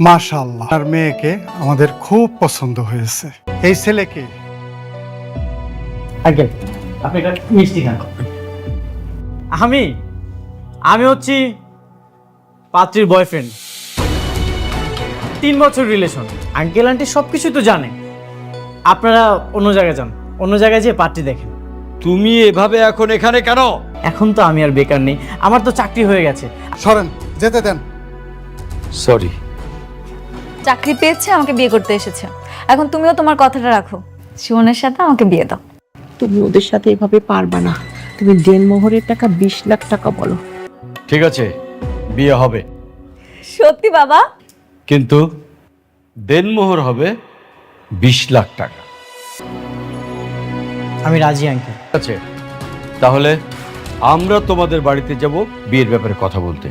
মাশাআল্লাহ, আর মেয়েকে আমাদের খুব পছন্দ হয়েছে। এই ছেলেকে আঙ্কেল আপনি একটা মিষ্টি খান। আমি হচ্ছি পাত্রীর বয়ফ্রেন্ড। 3 বছর রিলেশন। আঙ্কেল আন্টি সব কিছুই তো জানে। আপনারা অন্য জায়গায় যান, অন্য জায়গায় যেয়ে পার্টি দেখেন। তুমি এভাবে এখন এখানে কেন? এখন তো আমি আর বেকার নেই, আমার তো চাকরি হয়ে গেছে। সরেন, যেতে দেন। সরি। চাকরি পেয়েছে, আমাকে বিয়ে করতে এসেছে। এখন তুমিও তোমার কথাটা রাখো, শিবনের সাথে আমাকে বিয়ে দাও। তুমি ওদের সাথে এভাবে পারবা না। তুমি দেনমোহরের টাকা 20 লাখ টাকা বলো। ঠিক আছে, বিয়ে হবে, সত্যি বাবা? কিন্তু দেনমোহর হবে 20 লাখ টাকা। আমি রাজি আঙ্কেল। ঠিক আছে, তাহলে আমরা তোমাদের বাড়িতে যাব বিয়ের ব্যাপারে কথা বলতে।